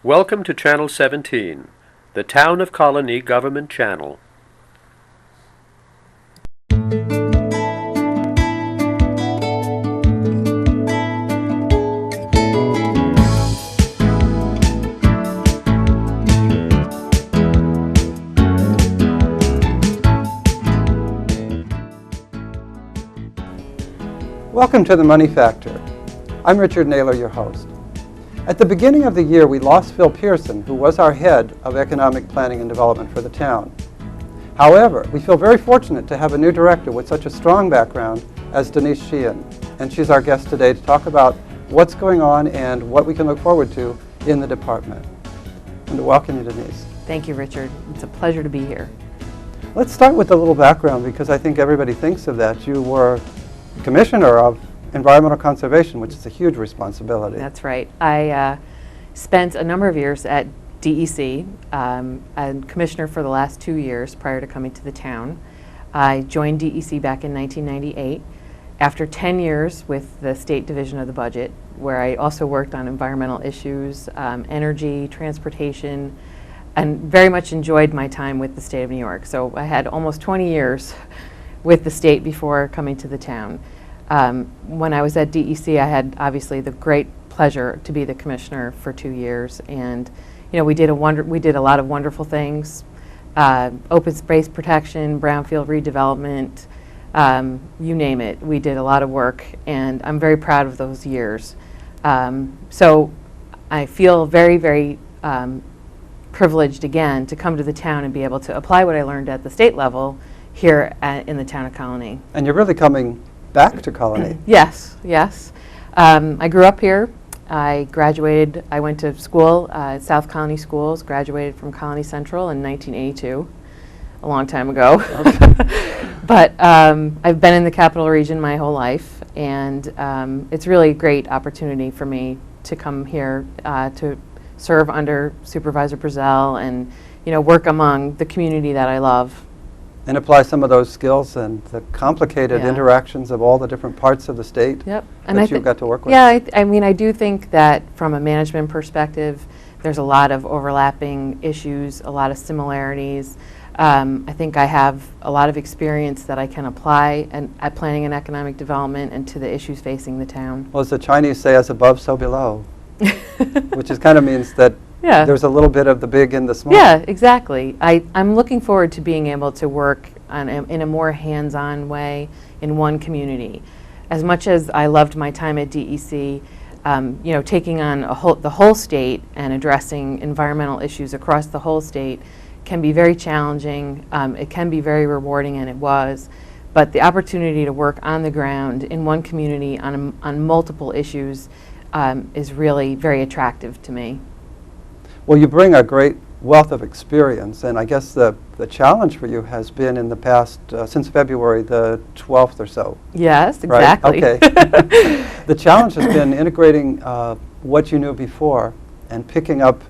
Welcome to Channel 17, the Town of Colonie Government Channel. Welcome to The Money Factor. I'm Richard Naylor, your host. At the beginning of the year, we lost Phil Pearson, who was our head of economic planning and development for the town. However, we feel very fortunate to have a new director with such a strong background as Denise Sheehan, and she's our guest today to talk about what's going on and what we can look forward to in the department. And to welcome you, Denise. Thank you, Richard. It's a pleasure to be here. Let's start with a little background because I think everybody thinks of that. You were Commissioner of Environmental Conservation, which is a huge responsibility. That's right. I spent a number of years at DEC, and commissioner for the last 2 years prior to coming to the town. I joined DEC back in 1998 after 10 years with the State Division of the Budget, where I also worked on environmental issues, energy, transportation, and very much enjoyed my time with the state of New York. So I had almost 20 years with the state before coming to the town. When I was at DEC, I had obviously the great pleasure to be the commissioner for 2 years, and we did a lot of wonderful things: open space protection, brownfield redevelopment, you name it. We did a lot of work, and I'm very proud of those years. So I feel very, very privileged again to come to the town and be able to apply what I learned at the state level here in the town of Colonie. And you're really coming back to Colonie. Yes, yes. I grew up here. I graduated, I went to school at South Colonie Schools, graduated from Colonie Central in 1982, a long time ago. Okay. But I've been in the Capital Region my whole life, and it's really a great opportunity for me to come here to serve under Supervisor Brazell and work among the community that I love. And apply some of those skills and the complicated interactions of all the different parts of the state that you've got to work with. Yeah, I mean, I do think that from a management perspective, there's a lot of overlapping issues, a lot of similarities. I think I have a lot of experience that I can apply at planning and economic development and to the issues facing the town. Well, as the Chinese say, as above, so below, which kind of means that there's a little bit of the big and the small. Yeah, exactly. I'm looking forward to being able to work in a more hands-on way in one community. As much as I loved my time at DEC, taking on the whole state and addressing environmental issues across the whole state can be very challenging. It can be very rewarding, and it was. But the opportunity to work on the ground in one community on multiple issues is really very attractive to me. Well, you bring a great wealth of experience, and I guess the challenge for you has been in the past, since February the 12th or so. Yes, exactly. Right? Okay. The challenge has been integrating what you knew before and picking up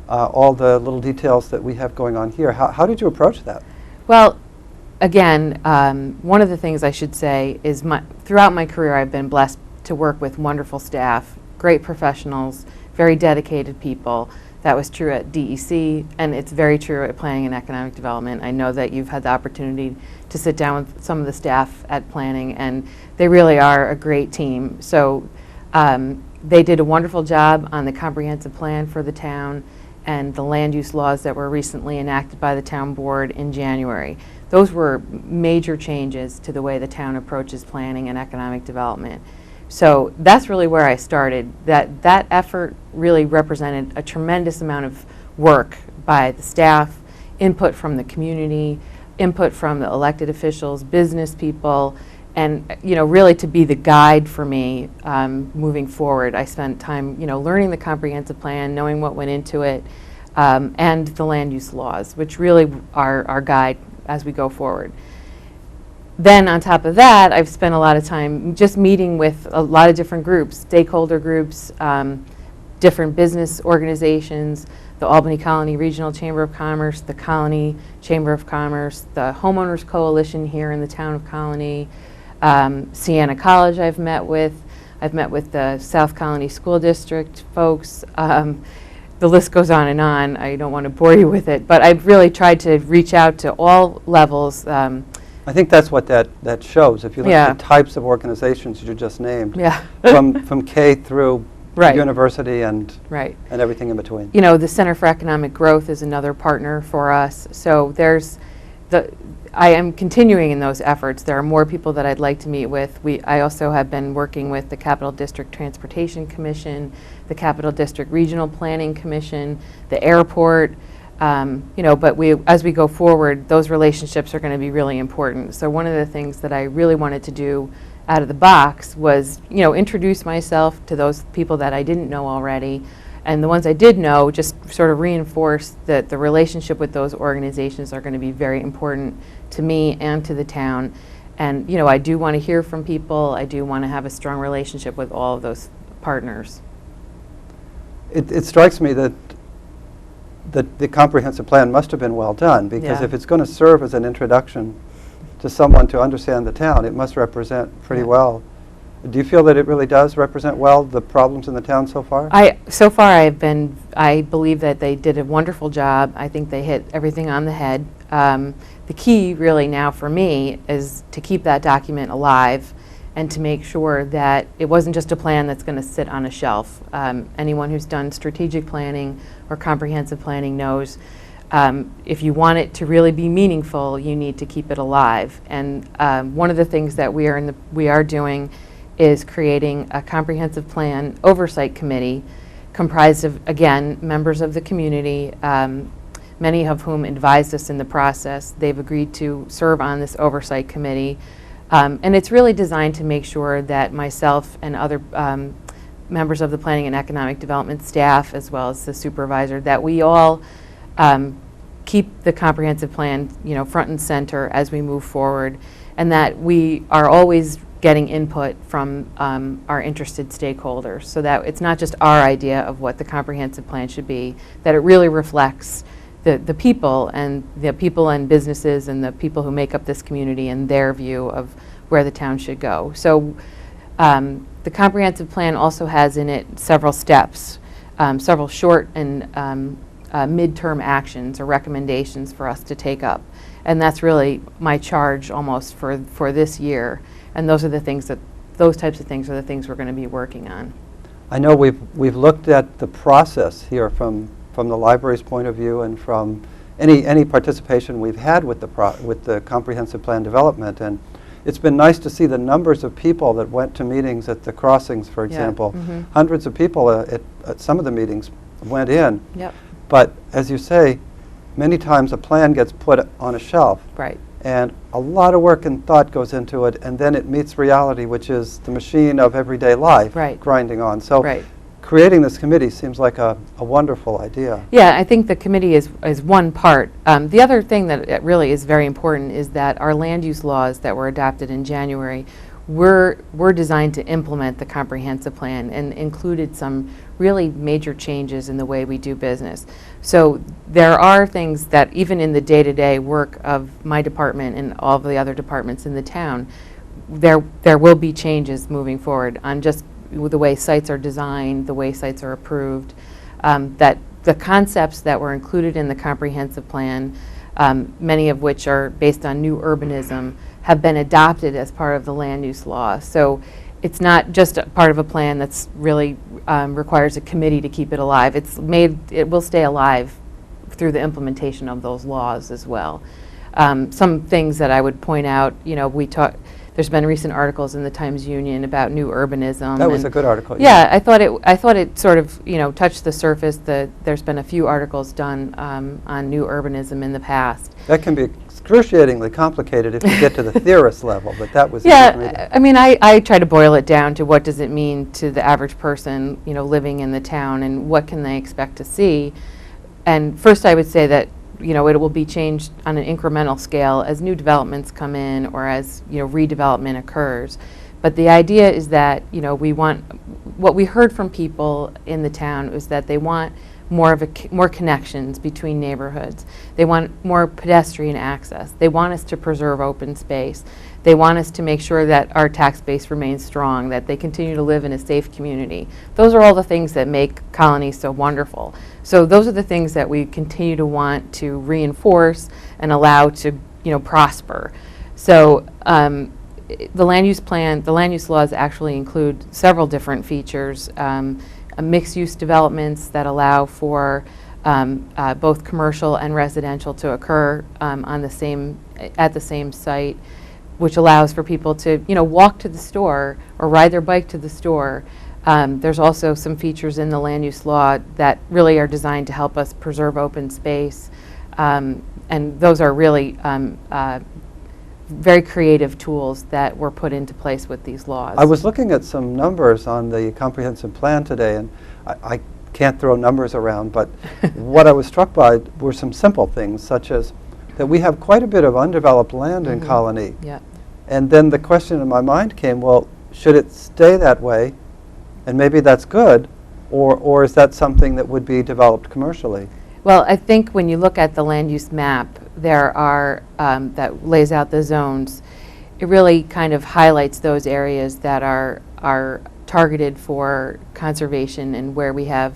all the little details that we have going on here. How did you approach that? Well, again, one of the things I should say is throughout my career I've been blessed to work with wonderful staff, great professionals, very dedicated people. That was true at DEC, and it's very true at Planning and Economic Development. I know that you've had the opportunity to sit down with some of the staff at Planning, and they really are a great team. So they did a wonderful job on the comprehensive plan for the town and the land use laws that were recently enacted by the town board in January. Those were major changes to the way the town approaches planning and economic development. So that's really where I started. That effort really represented a tremendous amount of work by the staff, input from the community, input from the elected officials, business people, and really to be the guide for me moving forward. I spent time learning the comprehensive plan, knowing what went into it, and the land use laws, which really are our guide as we go forward. Then on top of that, I've spent a lot of time just meeting with a lot of different groups, stakeholder groups, different business organizations, the Albany Colonie Regional Chamber of Commerce, the Colonie Chamber of Commerce, the Homeowners Coalition here in the town of Colonie, Siena College I've met with the South Colonie School District folks, the list goes on and on. I don't want to bore you with it, but I've really tried to reach out to all levels. I think that's what that shows. If you look Yeah. at the types of organizations you just named, Yeah. from K through Right. university and Right. everything in between. You know, the Center for Economic Growth is another partner for us. So I am continuing in those efforts. There are more people that I'd like to meet with. I also have been working with the Capital District Transportation Commission, the Capital District Regional Planning Commission, the airport. But as we go forward, those relationships are going to be really important. So one of the things that I really wanted to do out of the box was, introduce myself to those people that I didn't know already, and the ones I did know, just sort of reinforce that the relationship with those organizations are going to be very important to me and to the town. And, I do want to hear from people. I do want to have a strong relationship with all of those partners. It strikes me that the comprehensive plan must have been well done, because Yeah. if it's going to serve as an introduction to someone to understand the town, it must represent pretty Yeah. well. Do you feel that it really does represent well the problems in the town so far? So far I believe that they did a wonderful job. I think they hit everything on the head. The key really now for me is to keep that document alive and to make sure that it wasn't just a plan that's going to sit on a shelf. Anyone who's done strategic planning or comprehensive planning knows if you want it to really be meaningful, you need to keep it alive. And one of the things that we are doing is creating a comprehensive plan oversight committee comprised of, again, members of the community, many of whom advised us in the process. They've agreed to serve on this oversight committee. And it's really designed to make sure that myself and other members of the Planning and Economic Development staff, as well as the supervisor, that we all keep the comprehensive plan, front and center as we move forward, and that we are always getting input from our interested stakeholders, so that it's not just our idea of what the comprehensive plan should be, that it really reflects the people and businesses and the people who make up this community and their view of where the town should go. So the comprehensive plan also has in it several steps, several short and midterm actions or recommendations for us to take up. And that's really my charge almost for this year. And those types of things are the things we're going to be working on. I know we've looked at the process here from the library's point of view and from any participation we've had with the comprehensive plan development, and it's been nice to see the numbers of people that went to meetings at the crossings, for example. Mhm. Hundreds of people at some of the meetings went in. Yep. But as you say, many times a plan gets put on a shelf. Right. And a lot of work and thought goes into it, and then it meets reality, which is the machine of everyday life Right. grinding on. So Right. creating this committee seems like a wonderful idea. Yeah, I think the committee is one part. The other thing that really is very important is that our land use laws that were adopted in January were designed to implement the comprehensive plan and included some really major changes in the way we do business. So there are things that even in the day-to-day work of my department and all of the other departments in the town, there will be changes moving forward on just the way sites are designed, the way sites are approved, that the concepts that were included in the comprehensive plan, many of which are based on new urbanism, have been adopted as part of the land use law. So it's not just a part of a plan that's really requires a committee to keep it alive. It will stay alive through the implementation of those laws as well. Some things that I would point out, there's been recent articles in the Times-Union about new urbanism. That was a good article. Yeah, I thought it sort of, touched the surface. There's been a few articles done on new urbanism in the past. That can be excruciatingly complicated if you get to the theorist level, but that was Yeah, I mean, I try to boil it down to what does it mean to the average person, living in the town, and what can they expect to see. And first I would say that, it will be changed on an incremental scale as new developments come in or as, redevelopment occurs. But the idea is that, what we heard from people in the town was that they want more connections between neighborhoods. They want more pedestrian access. They want us to preserve open space. They want us to make sure that our tax base remains strong, that they continue to live in a safe community. Those are all the things that make Colonie so wonderful. So those are the things that we continue to want to reinforce and allow to, prosper. So the land use laws actually include several different features. Mixed-use developments that allow for both commercial and residential to occur at the same site, which allows for people to, walk to the store or ride their bike to the store. There's also some features in the land use law that really are designed to help us preserve open space, and those are really very creative tools that were put into place with these laws. I was looking at some numbers on the comprehensive plan today, and I can't throw numbers around, but what I was struck by were some simple things, such as that we have quite a bit of undeveloped land in Colonie. Yeah. And then the question in my mind came, well, should it stay that way? And maybe that's good, or is that something that would be developed commercially? Well, I think when you look at the land use map, there are, that lays out the zones, it really kind of highlights those areas that are targeted for conservation and where we have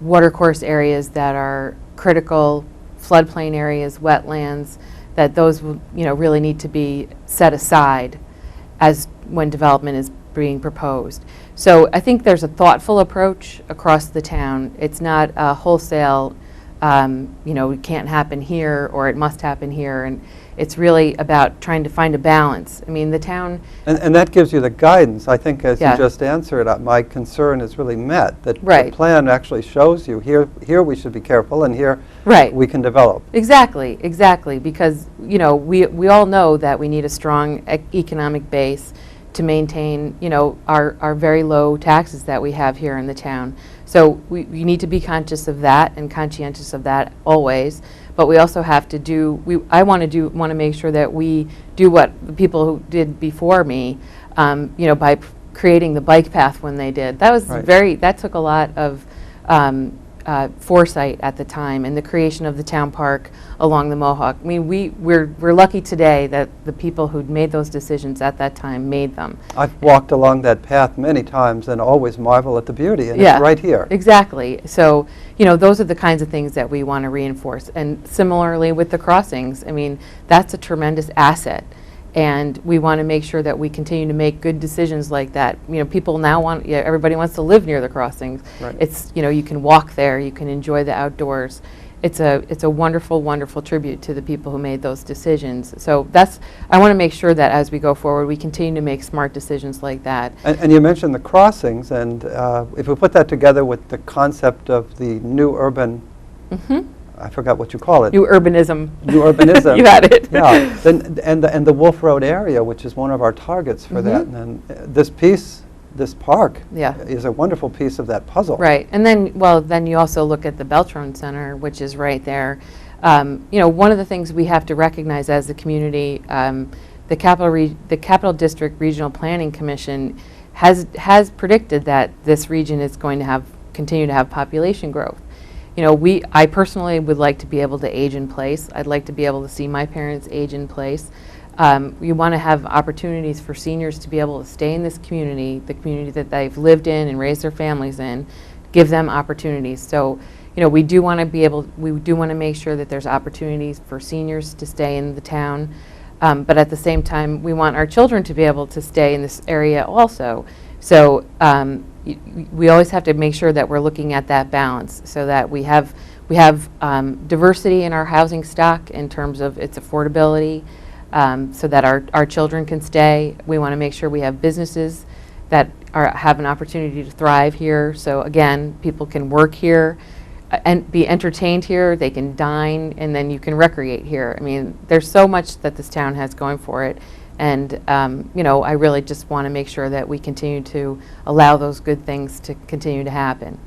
watercourse areas that are critical, floodplain areas, wetlands, that those really need to be set aside as when development is being proposed. So I think there's a thoughtful approach across the town. It's not a wholesale, it can't happen here or it must happen here. And it's really about trying to find a balance. I mean, the town... And that gives you the guidance. I think as Yeah. you just answered, my concern is really met, that Right. the plan actually shows you here we should be careful and here Right. we can develop. Exactly, because, we all know that we need a strong economic base to maintain, our very low taxes that we have here in the town. So we need to be conscious of that and conscientious of that always. But we also have to I want to make sure that we do what the people who did before me, by creating the bike path when they did. That was Right. that took a lot of foresight at the time, and the creation of the town park along the Mohawk. I mean, we're lucky today that the people who made those decisions at that time made them. I've walked along that path many times and always marvel at the beauty, and Yeah. it's right here. Exactly. So, those are the kinds of things that we want to reinforce. And similarly with the crossings, I mean, that's a tremendous asset. And we want to make sure that we continue to make good decisions like that. People now everybody wants to live near the crossings. Right. It's, you can walk there, you can enjoy the outdoors. It's a wonderful, wonderful tribute to the people who made those decisions. So I want to make sure that as we go forward, we continue to make smart decisions like that. And you mentioned the crossings, and if we put that together with the concept of the new urban, I forgot what you call it. New urbanism. New urbanism. You had it. Yeah. Then, and the Wolf Road area, which is one of our targets for that. And this park Yeah. is a wonderful piece of that puzzle. Right, and then you also look at the Beltran Center, which is right there. One of the things we have to recognize as a community, the Capital District Regional Planning Commission has predicted that this region is going to continue to have population growth. I personally would like to be able to age in place. I'd like to be able to see my parents age in place. We want to have opportunities for seniors to be able to stay in this community, the community that they've lived in and raised their families in, give them opportunities. So, we do want to make sure that there's opportunities for seniors to stay in the town. But at the same time, we want our children to be able to stay in this area also. So we always have to make sure that we're looking at that balance so that we have diversity in our housing stock in terms of its affordability, so that our children can stay. We want to make sure we have businesses that have an opportunity to thrive here. So again, people can work here and be entertained here. They can dine, and then you can recreate here. I mean, there's so much that this town has going for it. And, I really just want to make sure that we continue to allow those good things to continue to happen.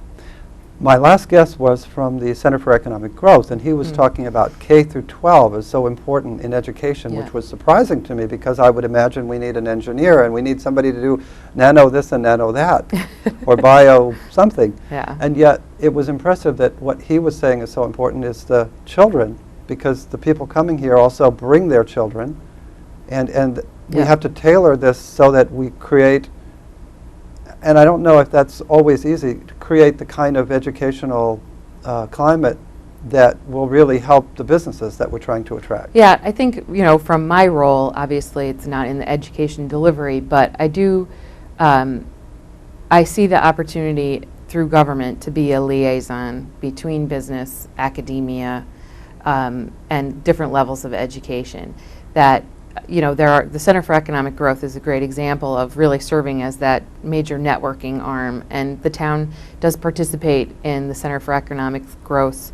My last guest was from the Center for Economic Growth, and he was talking about K through 12 is so important in education, Yeah. which was surprising to me because I would imagine we need an engineer and we need somebody to do nano this and nano that, or bio something. Yeah. And yet it was impressive that what he was saying is so important is the children, because the people coming here also bring their children, and we Yeah. have to tailor this so that we create, and I don't know if that's always easy, to create the kind of educational climate that will really help the businesses that we're trying to attract. Yeah, I think, from my role, obviously it's not in the education delivery, but I do, I see the opportunity through government to be a liaison between business, academia, and different levels of education. That, the Center for Economic Growth is a great example of really serving as that major networking arm, and the town does participate in the Center for Economic Growth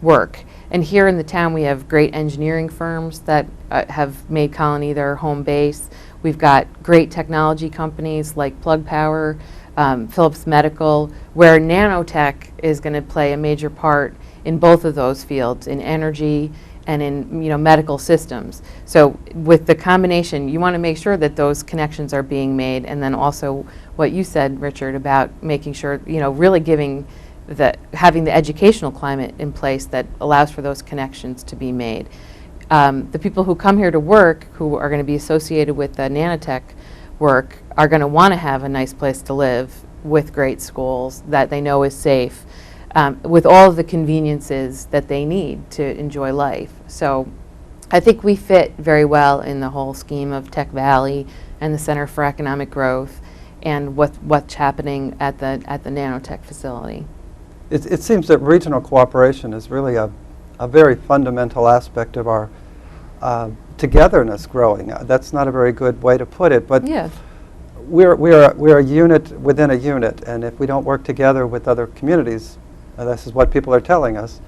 work. And here in the town we have great engineering firms that have made Colonie their home base. We've got great technology companies like Plug Power, Philips Medical, where nanotech is going to play a major part in both of those fields, in energy and in medical systems. So with the combination, you want to make sure that those connections are being made, and then also what you said, Richard, about making sure, really having the educational climate in place that allows for those connections to be made. The people who come here to work, who are going to be associated with the nanotech work, are going to want to have a nice place to live with great schools that they know is safe, with all of the conveniences that they need to enjoy life. So I think we fit very well in the whole scheme of Tech Valley and the Center for Economic Growth and what's happening at the nanotech facility. It seems that regional cooperation is really a very fundamental aspect of our togetherness growing. That's not a very good way to put it, but Yeah. we're a unit within a unit, and if we don't work together with other communities, this is what people are telling us,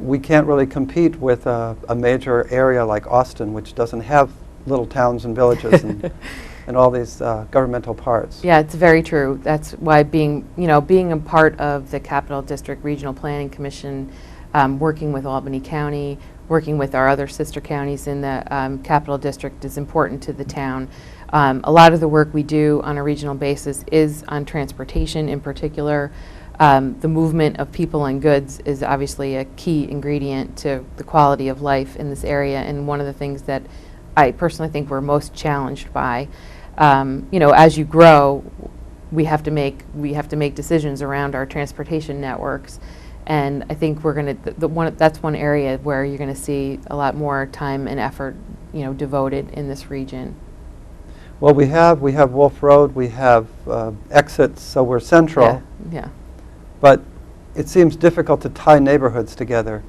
we can't really compete with a major area like Austin, which doesn't have little towns and villages and all these governmental parts. Yeah, it's very true. That's why being a part of the Capital District Regional Planning Commission, working with Albany County, working with our other sister counties in the Capital District is important to the town. A lot of the work we do on a regional basis is on transportation in particular. The movement of people and goods is obviously a key ingredient to the quality of life in this area, and one of the things that I personally think we're most challenged by. As you grow, we have to make decisions around our transportation networks, and I think we're going to that's one area where you're going to see a lot more time and effort devoted in this region. Well, we have Wolf Road, we have exits, so we're central. Yeah. But it seems difficult to tie neighborhoods together.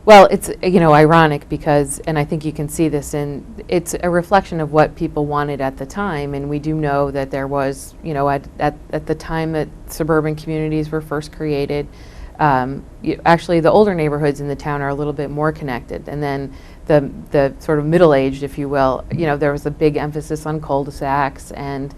Well, it's ironic because, and I think you can see this it's a reflection of what people wanted at the time, and we do know that there was, at the time that suburban communities were first created, actually the older neighborhoods in the town are a little bit more connected, and then the sort of middle-aged, if you will, there was a big emphasis on cul-de-sacs and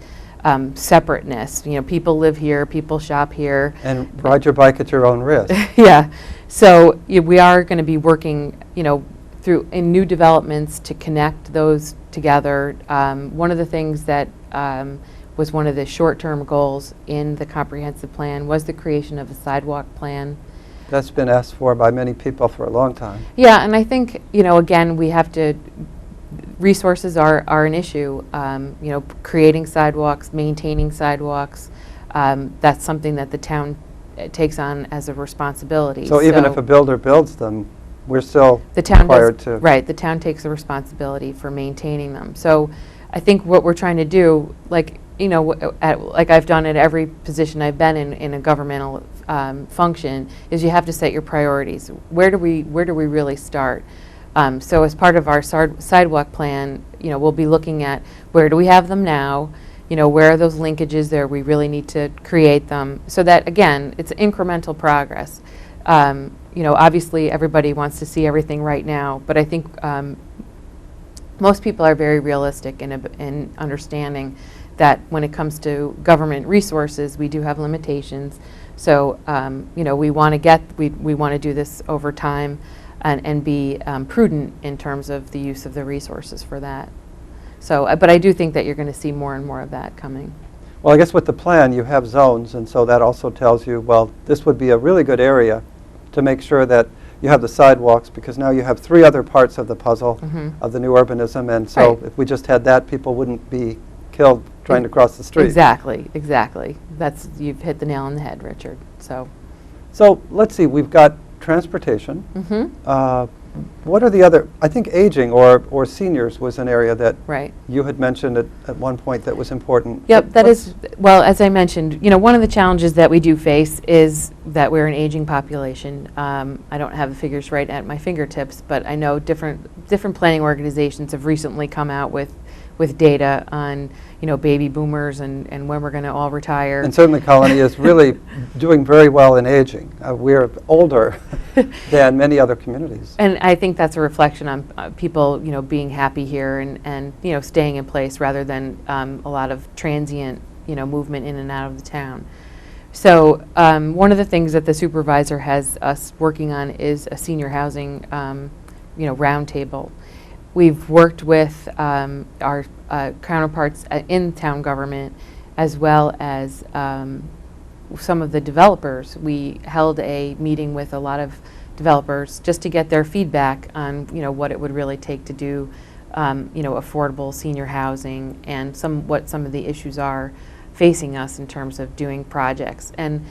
separateness. People live here, people shop here. And ride your bike at your own risk. Yeah. So we are going to be working, in new developments to connect those together. One of the things that was one of the short-term goals in the comprehensive plan was the creation of a sidewalk plan. That's been asked for by many people for a long time. Yeah, and I think, again, we have to, resources are an issue. Creating sidewalks, maintaining sidewalks, that's something that the town takes on as a responsibility. So even if a builder builds them, we're still the town required to. Right, the town takes the responsibility for maintaining them. So I think what we're trying to do, like I've done at every position I've been in a governmental function, is you have to set your priorities. Where do we really start? So as part of our sidewalk plan, we'll be looking at where do we have them now, where are those linkages there, we really need to create them, so that, again, it's incremental progress. Obviously everybody wants to see everything right now, but I think most people are very realistic in understanding that when it comes to government resources, we do have limitations. So, we want to do this over time and be prudent in terms of the use of the resources for that. So, but I do think that you're going to see more and more of that coming. Well, I guess with the plan, you have zones, and so that also tells you, well, this would be a really good area to make sure that you have the sidewalks, because now you have 3 other parts of the puzzle of the new urbanism, and so Right. if we just had that, people wouldn't be killed trying to cross the street. Exactly. You've hit the nail on the head, Richard. So let's see, we've got transportation. What are the other, I think aging or seniors was an area that Right. you had mentioned at one point that was important. Yep, that is, well, as I mentioned, one of the challenges that we do face is that we're an aging population. I don't have the figures right at my fingertips, but I know different planning organizations have recently come out with data on, baby boomers and when we're going to all retire. And certainly Colonie is really doing very well in aging. We're older than many other communities. And I think that's a reflection on people, being happy here and staying in place rather than a lot of transient, movement in and out of the town. So one of the things that the supervisor has us working on is a senior housing, roundtable. We've worked with our counterparts in town government as well as some of the developers. We held a meeting with a lot of developers just to get their feedback on what it would really take to do affordable senior housing and what some of the issues are facing us in terms of doing projects. And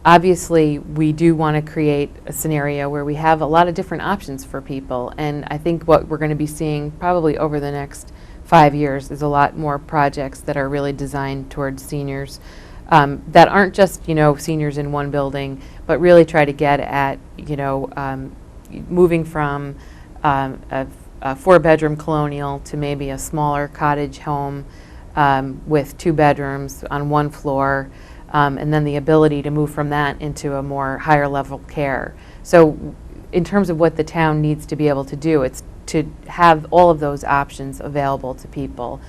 obviously, we do want to create a scenario where we have a lot of different options for people, and I think what we're going to be seeing probably over the next 5 years is a lot more projects that are really designed towards seniors that aren't just, seniors in one building, but really try to get at, moving from a 4-bedroom colonial to maybe a smaller cottage home with 2 bedrooms on 1 floor. And then the ability to move from that into a more higher level care. So in terms of what the town needs to be able to do, it's to have all of those options available to people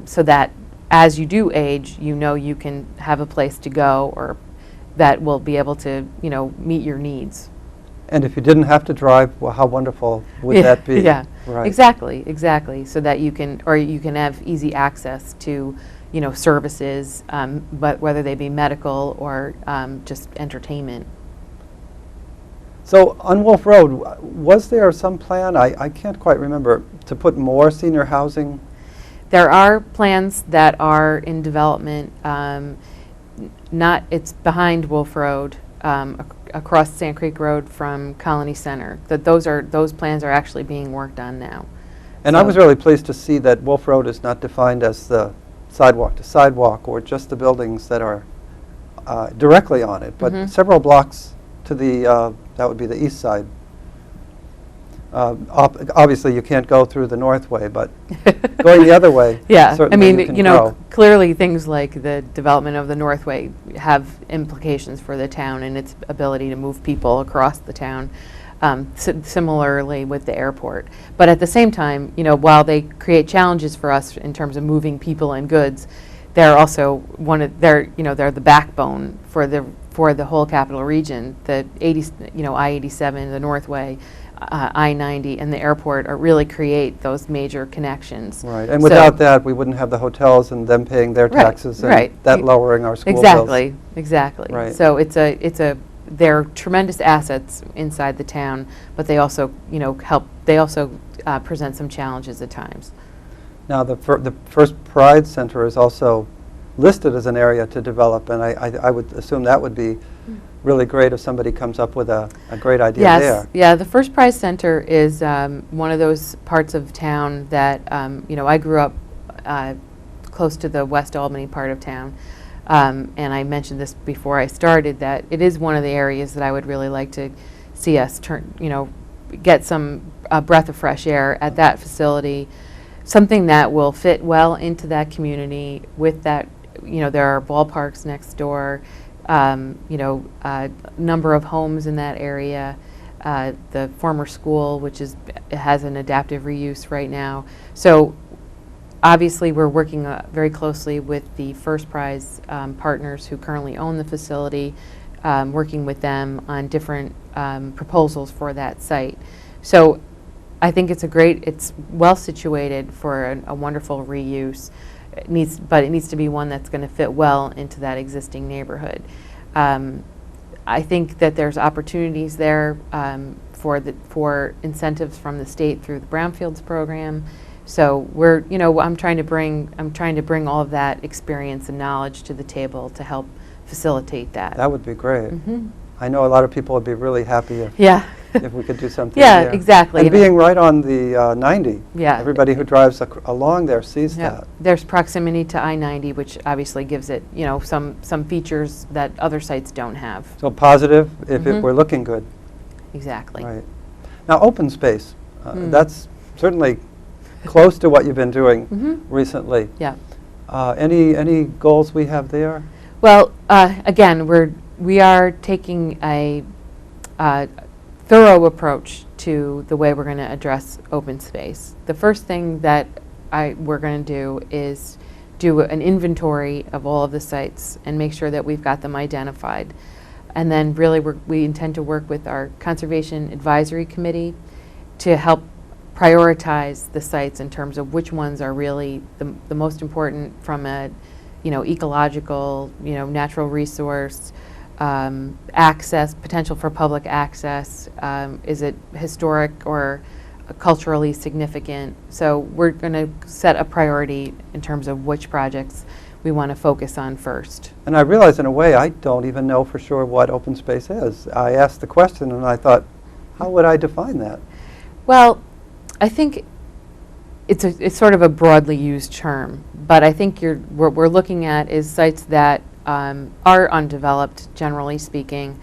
so that as you do age, you can have a place to go or that will be able to, meet your needs. And if you didn't have to drive, well, how wonderful would that be? Yeah, right. Exactly. So that you can have easy access to services, but whether they be medical or just entertainment. So on Wolf Road, was there some plan, I can't quite remember, to put more senior housing? There are plans that are in development. It's behind Wolf Road, across Sand Creek Road from Colonie Center. Those plans are actually being worked on now. And so I was really pleased to see that Wolf Road is not defined as the sidewalk to sidewalk or just the buildings that are directly on it, but several blocks to the, that would be the east side. Obviously you can't go through the north way, but going the other way, yeah, certainly you can go. Clearly things like the development of the Northway have implications for the town and its ability to move people across the town. Similarly with the airport. But at the same time, while they create challenges for us in terms of moving people and goods, they're also they're the backbone for the whole capital region. The I-87, the Northway, I-90, and the airport really create those major connections. Right, and without that, we wouldn't have the hotels and them paying their taxes and that lowering our school bills. Exactly. Right. So they're tremendous assets inside the town, but they also, help. They also present some challenges at times. Now, the First Pride Center is also listed as an area to develop, and I would assume that would be really great if somebody comes up with a great idea there. Yeah, the First Prize Center is one of those parts of town that, I grew up close to the West Albany part of town. And I mentioned this before I started, that it is one of the areas that I would really like to see us get some breath of fresh air at that facility, something that will fit well into that community with that, there are ballparks next door, number of homes in that area, the former school, which has an adaptive reuse right now. So Obviously, we're working very closely with the First Prize partners who currently own the facility, working with them on different proposals for that site. So I think it's well situated for a wonderful reuse. But it needs to be one that's going to fit well into that existing neighborhood. I think that there's opportunities there for incentives from the state through the Brownfields program. So I'm trying to bring all of that experience and knowledge to the table to help facilitate that. That would be great. Mm-hmm. I know a lot of people would be really happy if, Yeah. if we could do something Yeah, there. exactly. And being right on the 90, Yeah. everybody who drives along there sees Yeah. that. There's proximity to I-90, which obviously gives it, some features that other sites don't have. So positive if Mhm. it were looking good. Exactly. Right. Now, open space, Mm. that's certainly close to what you've been doing Mhm. recently. Yeah. Any goals we have there? Well, again, we are taking a thorough approach to the way we're going to address open space. The first thing that we're going to do is do an inventory of all of the sites and make sure that we've got them identified. And then really we intend to work with our Conservation Advisory Committee to help prioritize the sites in terms of which ones are really the most important from a ecological, natural resource, access, potential for public access, is it historic or culturally significant? So we're going to set a priority in terms of which projects we want to focus on first. And I realize in a way I don't even know for sure what open space is. I asked the question and I thought, how would I define that? Well, I think it's sort of a broadly used term, but I think what we're looking at is sites that are undeveloped, generally speaking.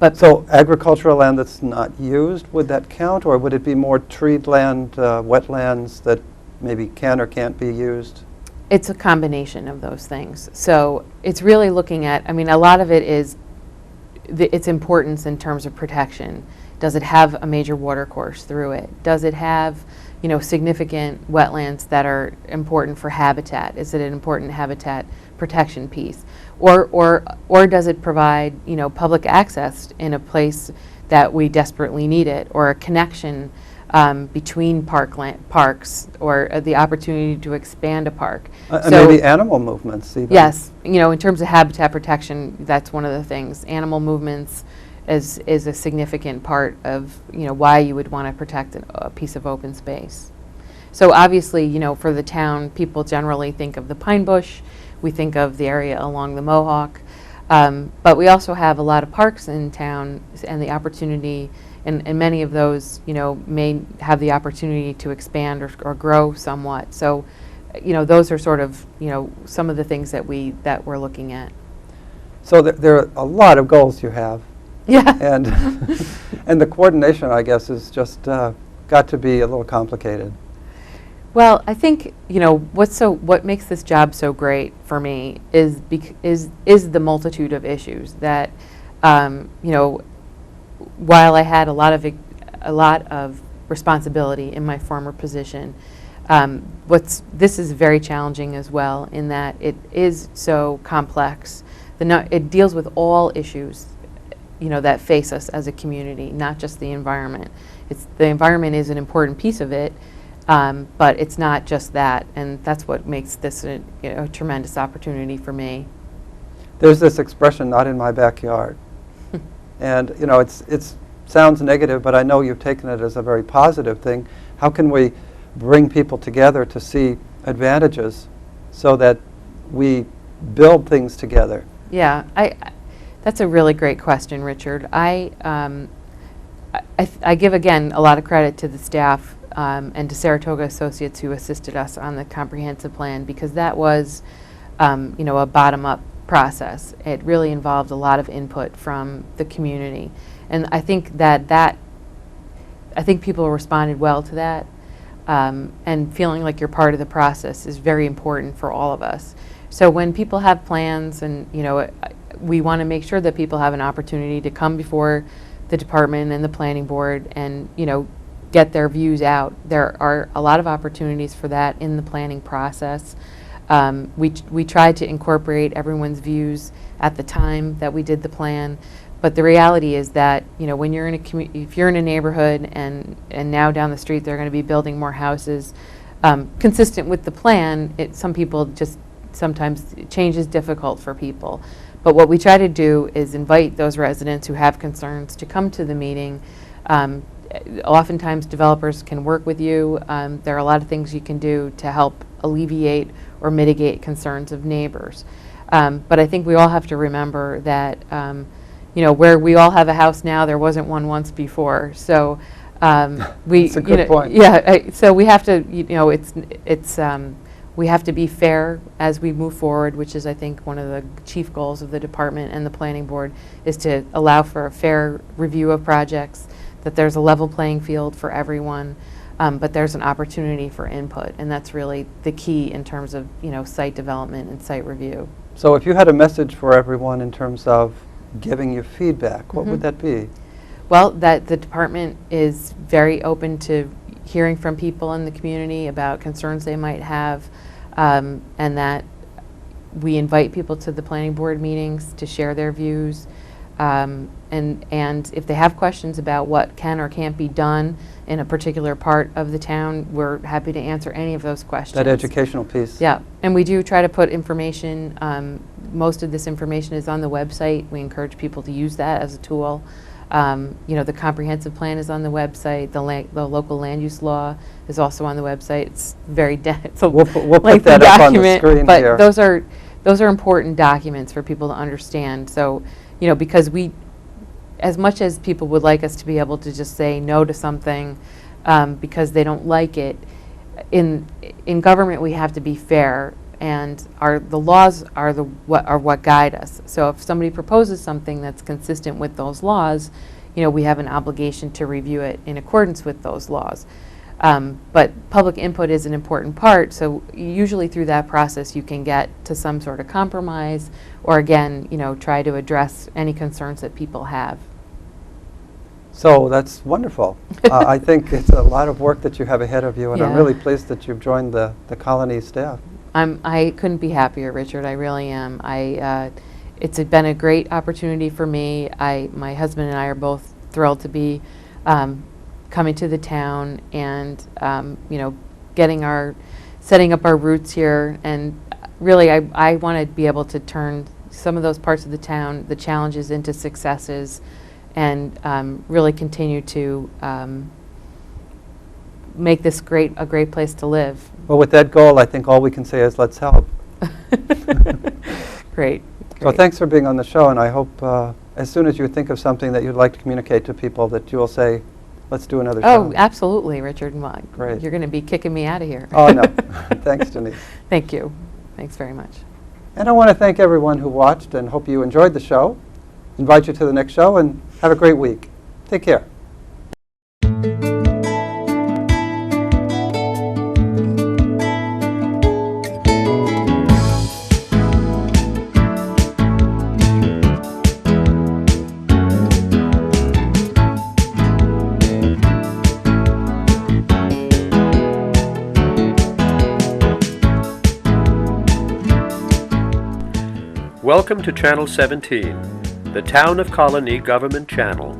But So agricultural land that's not used, would that count? Or would it be more treed land, wetlands that maybe can or can't be used? it's a combination of those things. So it's really looking at, a lot of it is its importance in terms of protection. Does it have a major water course through it? Does it have significant wetlands that are important for habitat? Is it an important habitat protection piece? Or does it provide, public access in a place that we desperately need it, or a connection between parks, or the opportunity to expand a park? And maybe animal movements even. Yes, in terms of habitat protection, that's one of the things. Animal movements is a significant part of why you would want to protect a piece of open space. So obviously, for the town, people generally think of the pine bush. We think of the area along the Mohawk, but we also have a lot of parks in town, and the opportunity, and many of those, may have the opportunity to expand or grow somewhat. So, those are sort of, some of the things that we're looking at. So there are a lot of goals you have. Yeah. And and the coordination, I guess, is just got to be a little complicated. Well, I think what makes this job so great for me is the multitude of issues that while I had a lot of responsibility in my former position, this is very challenging as well, in that it is so complex. It deals with all issues that face us as a community, not just the environment. The environment is an important piece of it, but it's not just that, and that's what makes this a tremendous opportunity for me. There's this expression, "not in my backyard," and it sounds negative, but I know you've taken it as a very positive thing. How can we bring people together to see advantages so that we build things together? Yeah, that's a really great question, Richard. I give, again, a lot of credit to the staff and to Saratoga Associates who assisted us on the comprehensive plan, because that was, a bottom-up process. It really involved a lot of input from the community, and I think I think people responded well to that, and feeling like you're part of the process is very important for all of us. So when people have plans, and we want to make sure that people have an opportunity to come before the department and the planning board and get their views out. There are a lot of opportunities for that in the planning process. We tried to incorporate everyone's views at the time that we did the plan, but the reality is that, you know, when you're in a if you're in a neighborhood and now down the street they're going to be building more houses, consistent with the plan, some people just sometimes change is difficult for people. But what we try to do is invite those residents who have concerns to come to the meeting. Oftentimes developers can work with you. There are a lot of things you can do to help alleviate or mitigate concerns of neighbors. But I think we all have to remember that, you know, where we all have a house now, there wasn't one once before. So we, That's a good point. Yeah. So we have to, you know, we have to be fair as we move forward, which is, I think, one of the chief goals of the department and the planning board, is to allow for a fair review of projects, that there's a level playing field for everyone, but there's an opportunity for input, and that's really the key in terms of, you know, site development and site review. So if you had a message for everyone in terms of giving you feedback, what would that be? Well, that the department is very open to hearing from people in the community about concerns they might have, and that we invite people to the planning board meetings to share their views, and if they have questions about what can or can't be done in a particular part of the town, we're happy to answer any of those questions. That educational piece. Yeah, and we do try to put information, most of this information is on the website. We encourage people to use that as a tool. You know, the comprehensive plan is on the website. The local land use law is also on the website. It's very it's a We'll put lengthy that up on the document, screen but here. those are important documents for people to understand. So, you know, because as much as people would like us to be able to just say no to something because they don't like it, in government we have to be fair, and the laws are what guide us. So if somebody proposes something that's consistent with those laws, you know, we have an obligation to review it in accordance with those laws. But public input is an important part, so usually through that process you can get to some sort of compromise, or again, you know, try to address any concerns that people have. So that's wonderful. I think it's a lot of work that you have ahead of you, and I'm Yeah. really pleased that you've joined the Colonie staff. I couldn't be happier, Richard. I really am. It's been a great opportunity for me. My husband and I are both thrilled to be coming to the town and you know, setting up our roots here. And really, I want to be able to turn some of those parts of the town, the challenges, into successes, and really continue to make this a great place to live. Well, with that goal, I think all we can say is let's help. Great. So thanks for being on the show, and I hope as soon as you think of something that you'd like to communicate to people, that you will say, let's do another show. Oh, absolutely, Richard. Well, Great. You're going to be kicking me out of here. Oh, no. Thanks, Denise. Thank you. Thanks very much. And I want to thank everyone who watched and hope you enjoyed the show. Invite you to the next show, and have a great week. Take care. Welcome to Channel 17, the Town of Colonie Government Channel.